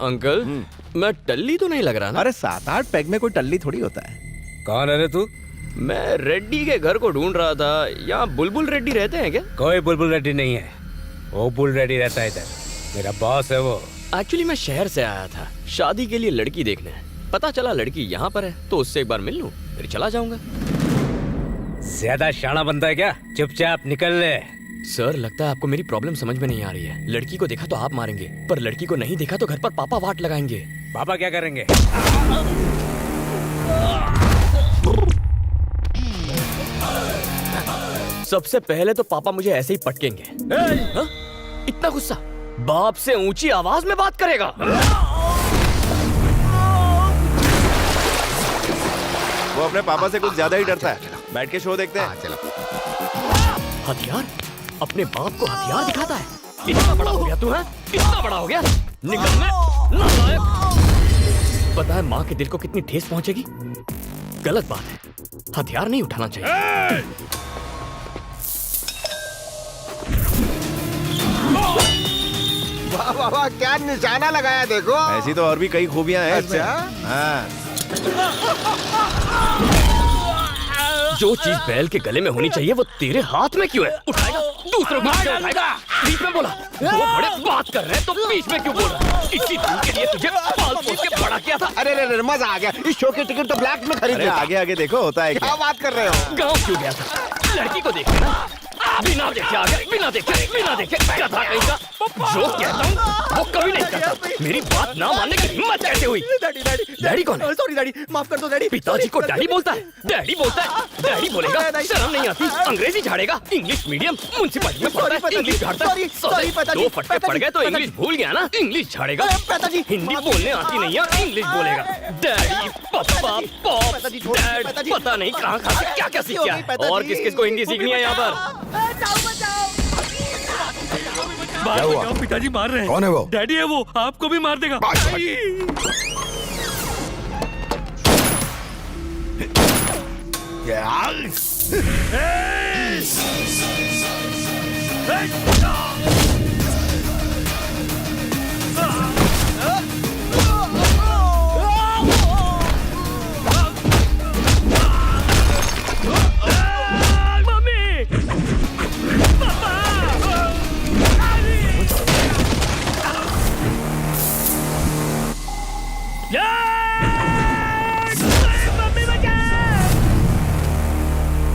Uncle मैं टल्ली तो नहीं लग रहा ना? अरे 7-8 पैग में कोई टल्ली थोड़ी होता है। कौन है रे तू? मैं रेड्डी के घर को ढूंढ रहा था। यहाँ बुलबुल रेड्डी रहते हैं क्या? कोई बुलबुल रेड्डी नहीं है, वो बुल रेड्डी रहता है इधर। मेरा बॉस है वो। एक्चुअली मैं शहर से आया था शादी के लिए लड़की देखने। पता चला लड़की यहाँ पर है तो उससे एक बार मिल लूं, फिर चला जाऊंगा। ज्यादा शाना बनता है क्या? चुपचाप निकल ले। सर लगता है आपको मेरी प्रॉब्लम समझ में नहीं आ रही है। लड़की को देखा तो आप मारेंगे, पर लड़की को नहीं देखा तो घर पर पापा वाट लगाएंगे। पापा क्या करेंगे? सबसे पहले तो पापा मुझे ऐसे ही पटकेंगे। हाँ? इतना गुस्सा? बाप से ऊंची आवाज में बात करेगा? वो अपने पापा से कुछ ज्यादा ही डरता है। बैठ के शो देखते हैं। हथियार? अपने बाप को हथियार दिखाता है? इतना बड़ा हो गया तू है? इतना बड़ा हो गया? निकल में नालायक। पता है माँ के दिल को कितनी ठेस पहुंचेगी? गलत बात है, हथियार नहीं उठाना चाहिए। वाह वाह वाह, क्या निशाना लगाया देखो। ऐसी तो और भी कई खूबियां हैं इसमें। अच्छा? हाँ। जो चीज बैल के गले में होनी चाहिए वो तेरे हाथ में क्यों है? उठाएगा दूसरों को क्यों उठाएगा? बीच में बोला। वो बड़े बात कर रहे हैं तो बीच में क्यों बोल रहा? इसी दिन के लिए तुझे पाल पोस के बड़ा किया था। अरे रे रे, मजा आ गया। इस शो की टिकट तो ब्लैक में खरीद अरे लिया। आगे आगे देखो होता है क्या क्या। बात कर रहे हो? गाँव क्यों गया था? लड़की को देखे ना? बिना देखे आ गया, बिना देखे गधा कहीं का। जो कहता हूँ वो कभी नहीं करता। मेरी बात ना मानने की हिम्मत कैसे हुई? डैडी कौन है? सॉरी डैडी, माफ कर दो डैडी। पिताजी को डैडी बोलता है? डैडी बोलता है? डैडी बोलेगा? शर्म नहीं आती? अंग्रेजी झाड़ेगा? इंग्लिश मीडियम म्युनिसिपैलिटी में पढ़ता है, इंग्लिश झाड़ता है। दो फटके पड़ गए तो इंग्लिश भूल गया ना? इंग्लिश झाड़ेगा? हिंदी बोलने आती नहीं है, इंग्लिश बोलेगा। डैडी, पापा, पॉप, डैड, पता नहीं कहाँ से क्या क्या सीख गया है। और किस किस को हिंदी सीखनी है यहाँ पर? क्या हुआ? पिताजी मार रहे हैं। कौन है वो? डैडी है वो, आपको भी मार देगा।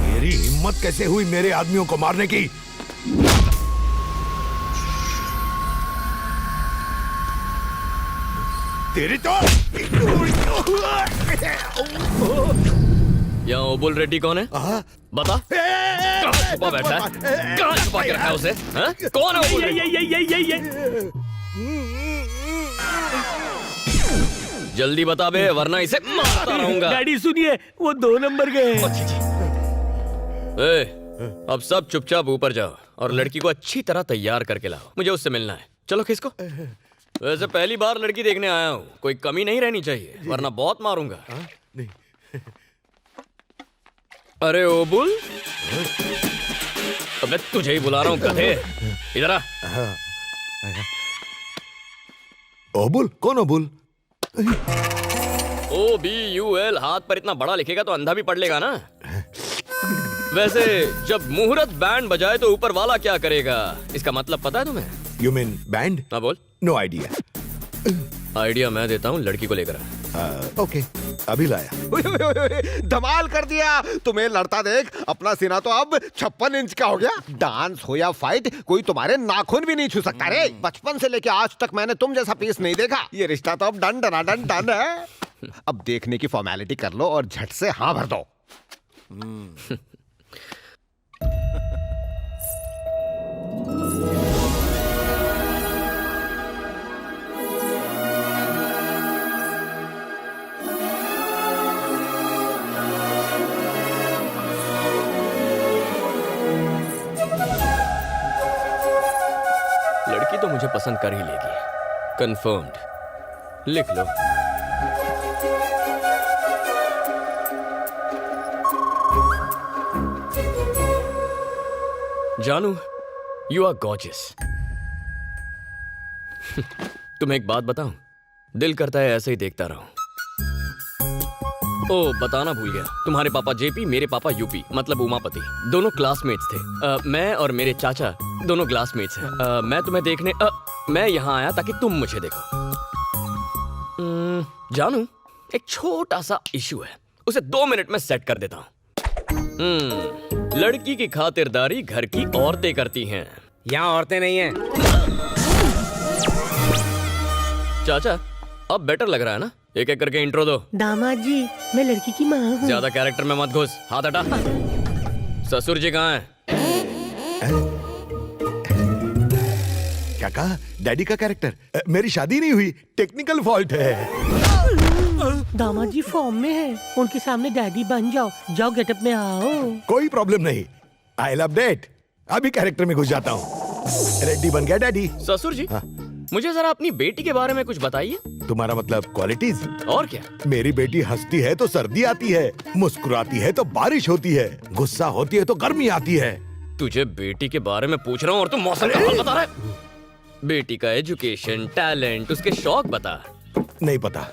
मेरी हिम्मत कैसे हुई मेरे आदमियों को मारने की? तेरी तो यहाँ ओबुल रेड्डी कौन है? बता। कहाँ छुपा बैठा है? कहाँ छुपा के रखा है उसे? हाँ? कौन है ओबुल रेड्डी? जल्दी बता बे, वरना इसे मारता रहूंगा। डैडी सुनिए, वो 2 नंबर गए। अब सब चुपचाप ऊपर जाओ और लड़की को अच्छी तरह तैयार करके लाओ। मुझे उससे मिलना है। चलो किसको? वैसे पहली बार लड़की देखने आया हूँ, कोई कमी नहीं रहनी चाहिए वरना बहुत मारूंगा। अरे ओबुल, अब मैं तुझे ही बुला रहा हूँ गधे। इधर आ। ओबुल? कौन ओबुल? OBUL हाथ पर इतना बड़ा लिखेगा तो अंधा भी पढ़ लेगा ना। वैसे जब मुहूर्त बैंड बजाए तो ऊपर वाला क्या करेगा? इसका मतलब पता है तुम्हें? You mean band? हाँ बोल। No idea. आइडिया मैं देता हूँ, लड़की को लेकर आ। ओके, अभी लाया। धमाल कर दिया। तुम्हें लड़ता देख अपना सीना तो अब 56 इंच का हो गया। डांस हो या फाइट, कोई तुम्हारे नाखून भी नहीं छू सकता रे। बचपन से लेके आज तक मैंने तुम जैसा पीस नहीं देखा। ये रिश्ता तो अब डन डना डन डन है। अब देखने की फॉर्मेलिटी कर लो और झट से हाँ भर दो। लड़की तो मुझे पसंद कर ही लेगी, कंफर्म्ड। लिख लो। जानू, यू आर गॉर्जियस। तुम्हें एक बात बताऊं, दिल करता है ऐसे ही देखता रहूं। ओ, बताना भूल गया, तुम्हारे पापा जेपी, मेरे पापा यूपी, मतलब उमापति, दोनों क्लासमेट्स थे। मैं और मेरे चाचा दोनों क्लासमेट्स हैं। मैं तुम्हें देखने मैं यहाँ आया ताकि तुम मुझे देखो। जानू, एक छोटा सा इशू है, उसे 2 मिनट में सेट कर देता हूँ। लड़की की खातिरदारी घर की औरतें करती हैं। यहाँ औरतें नहीं हैं। चाचा, अब बेटर लग रहा है ना? एक एक करके इंट्रो दो। दामाद जी, मैं लड़की की माँ हूँ। ज्यादा कैरेक्टर में मत घुस, हाथ हटा। ससुर जी कहाँ हैं? क्या कहा? डैडी का कैरेक्टर? मेरी शादी नहीं हुई, टेक्निकल फॉल्ट है। दामाद जी फॉर्म में है, उनके सामने डैडी बन जाओ। जाओ गेटअप में आओ। कोई प्रॉब्लम नहीं, आई लव डेट। अभी कैरेक्टर में घुस जाता हूँ। रेडी बन गया डैडी। ससुर जी, हाँ? मुझे जरा अपनी बेटी के बारे में कुछ बताइए। तुम्हारा मतलब क्वालिटीज? और क्या? मेरी बेटी हंसती है तो सर्दी आती है, मुस्कुराती है तो बारिश होती है, गुस्सा होती है तो गर्मी आती है। तुझे बेटी के बारे में पूछ रहा हूँ और तुम मौसम का हाल बता रहा है। बेटी का एजुकेशन, टैलेंट, उसके शौक बता। नहीं पता।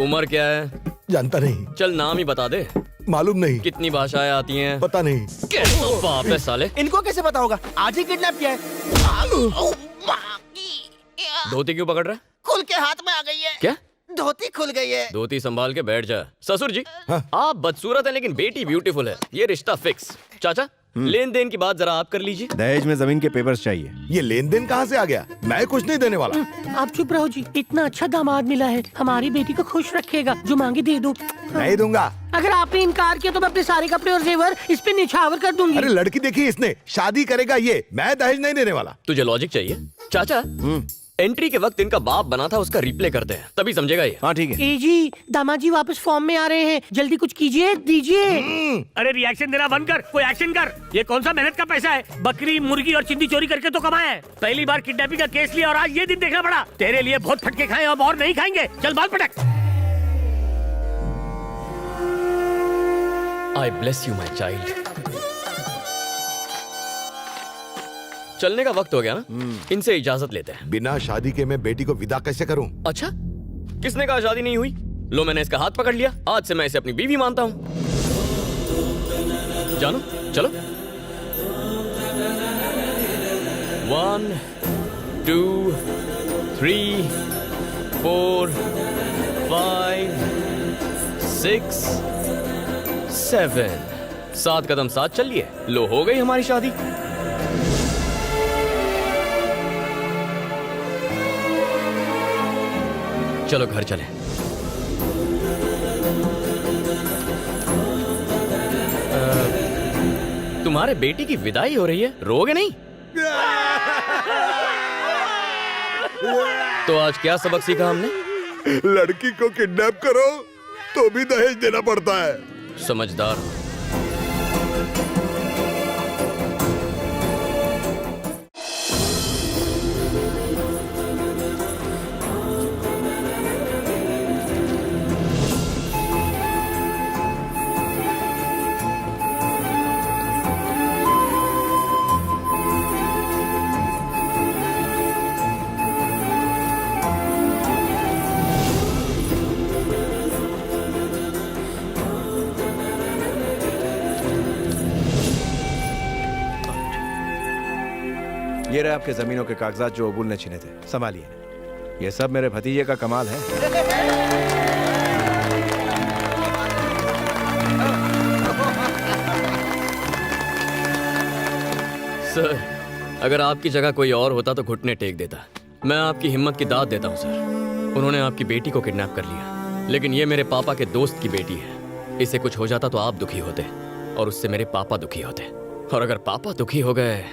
उम्र क्या है? जानता नहीं। चल नाम ही बता दे। मालूम नहीं। कितनी भाषाएं आती हैं? पता नहीं। कैसा बाप है साले। इनको कैसे पता होगा? आज ही किडनैप किया है। धोती क्यों पकड़ रहा है? खुल के हाथ में आ गई है। क्या? धोती खुल गई है। धोती संभाल के बैठ जा। ससुर जी, हाँ? आप बदसूरत हैं लेकिन बेटी ब्यूटीफुल है, ये रिश्ता फिक्स। चाचा, लेन देन की बात जरा आप कर लीजिए। दहेज में जमीन के पेपर्स चाहिए। ये लेन देन कहाँ से आ गया? मैं कुछ नहीं देने वाला। आप चुप रहो जी, इतना अच्छा दामाद मिला है, हमारी बेटी को खुश रखेगा। जो मांगे दे दो। नहीं दूंगा। अगर आपने इनकार किया तो मैं अपने सारे कपड़े और जेवर इस पे निछावर कर दूंगी। अरे लड़की देखी इसने, शादी करेगा ये, मैं दहेज नहीं देने वाला। तुझे लॉजिक चाहिए? चाचा, एंट्री के वक्त इनका बाप बना था, उसका रिप्ले करते हैं, तभी समझेगा ये। हाँ ठीक है। ए जी, दामाद जी वापस फॉर्म में आ रहे हैं, जल्दी कुछ कीजिए, दीजिए। अरे रिएक्शन देना बंद कर, कोई एक्शन कर। ये कौन सा मेहनत का पैसा है? बकरी, मुर्गी और चिंदी चोरी करके तो कमाया है। पहली बार किडनैपिंग का केस लिया और आज ये दिन देखना पड़ा। तेरे लिए बहुत फटके खाए, अब और नहीं खाएंगे। चल बाल पटक। आई ब्लेस यू माई चाइल्ड। चलने का वक्त हो गया ना, इनसे इजाजत लेते हैं। बिना शादी के मैं बेटी को विदा कैसे करूं? अच्छा, किसने कहा शादी नहीं हुई? लो, मैंने इसका हाथ पकड़ लिया, आज से मैं इसे अपनी बीवी मानता हूँ। जानो, चलो। 1 2 3 4 5 6 7 7 कदम साथ चलिए। लो, हो गई हमारी शादी। चलो घर चले। तुम्हारे बेटी की विदाई हो रही है, रोगे नहीं? तो आज क्या सबक सीखा हमने? लड़की को किडनैप करो तो भी दहेज देना पड़ता है। समझदार। ये रहे आपके जमीनों के कागजात जो अबुल ने छीने थे, संभालिए। ये सब मेरे भतीजे का कमाल है। सर, अगर आपकी जगह कोई और होता तो घुटने टेक देता। मैं आपकी हिम्मत की दाद देता हूँ सर। उन्होंने आपकी बेटी को किडनैप कर लिया, लेकिन ये मेरे पापा के दोस्त की बेटी है। इसे कुछ हो जाता तो आप दुखी होते और उससे मेरे पापा दुखी होते। और अगर पापा दुखी हो गए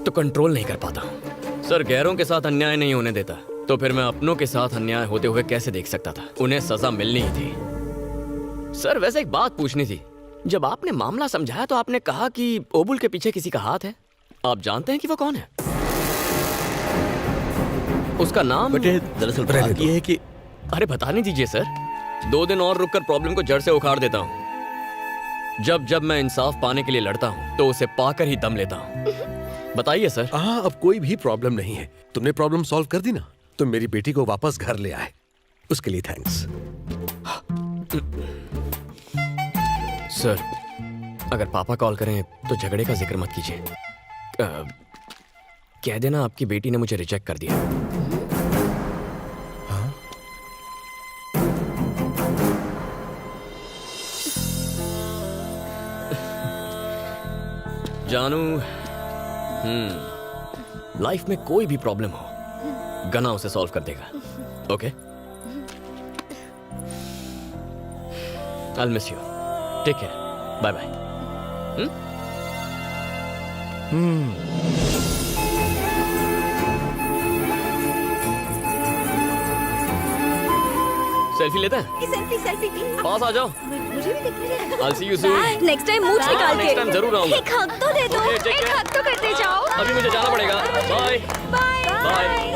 तो कंट्रोल नहीं कर पाता हूँ। सर, गैरों के साथ अन्याय नहीं होने देता, तो फिर मैं अपनों के साथ अन्याय होते हुए कैसे देख सकता था? उन्हें सजा मिलनी ही थी। सर, वैसे एक बात पूछनी थी। जब आपने मामला समझाया तो आपने कहा कि ओबुल के पीछे किसी का हाथ है। आप जानते हैं कि वो कौन है? उसका नाम? बेटे, दरअसल बात ये है कि अरे बताने दीजिए सर, 2 दिन और रुककर प्रॉब्लम को जड़ से उखाड़ देता हूँ। जब जब मैं इंसाफ पाने के लिए लड़ता हूँ तो उसे पाकर ही दम लेता हूँ। बताइए सर। अब कोई भी प्रॉब्लम नहीं है। तुमने प्रॉब्लम सॉल्व कर दी ना? तुम मेरी बेटी को वापस घर ले आए, उसके लिए थैंक्स। सर, अगर पापा कॉल करें तो झगड़े का जिक्र मत कीजिए। कह देना आपकी बेटी ने मुझे रिजेक्ट कर दिया। जानू, लाइफ में कोई भी प्रॉब्लम हो, गना उसे सॉल्व कर देगा। Okay? I'll miss you. Take care. Bye bye. Selfie लेते हैं? सेल्फी पास आ जाओ। मुझे भी दिखने दे। I'll see you soon. Next time मूंछ निकाल के। नेक्स्ट टाइम जरूर आऊंगा। एक हक तो दे दो। Okay, take एक care. हक तो करते जाओ। अभी मुझे जाना पड़ेगा। Bye bye.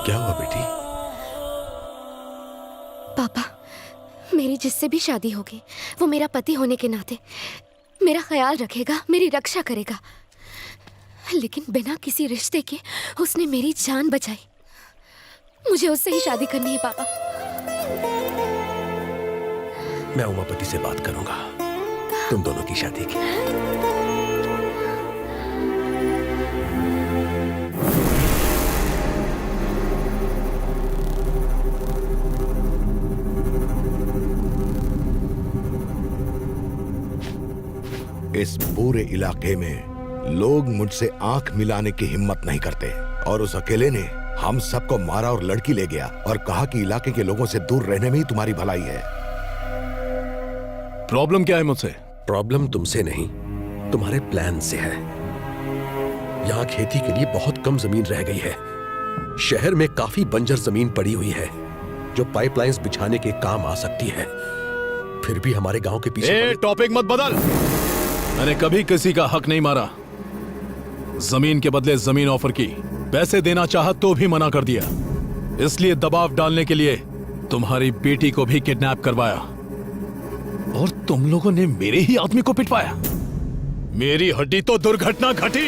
क्या हुआ बेटी? पापा, मेरी जिससे भी शादी होगी वो मेरा पति होने के नाते मेरा ख्याल रखेगा, मेरी रक्षा करेगा। लेकिन बिना किसी रिश्ते के उसने मेरी जान बचाई। मुझे उससे ही शादी करनी है पापा। मैं उमापति से बात करूंगा तुम दोनों की शादी की। इस पूरे इलाके में लोग मुझसे आंख मिलाने की हिम्मत नहीं करते, और उस अकेले ने हम सबको मारा और लड़की ले गया और कहा कि इलाके के लोगों से दूर रहने में ही तुम्हारी भलाई है। प्रॉब्लम क्या है मुझसे? प्रॉब्लम तुमसे नहीं, तुम्हारे प्लान से है। यहाँ खेती के लिए बहुत कम जमीन रह गई है। शहर में काफी बंजर जमीन पड़ी हुई है जो पाइपलाइंस बिछाने के काम आ सकती है। फिर भी हमारे गांव के पीछे टॉपिक मत बदल। मैंने कभी किसी का हक नहीं मारा। जमीन के बदले जमीन ऑफर की, पैसे देना चाहा तो भी मना कर दिया। इसलिए दबाव डालने के लिए तुम्हारी बेटी को भी किडनैप करवाया और तुम लोगों ने मेरे ही आदमी को पिटवाया। मेरी हड्डी तो दुर्घटना घटी।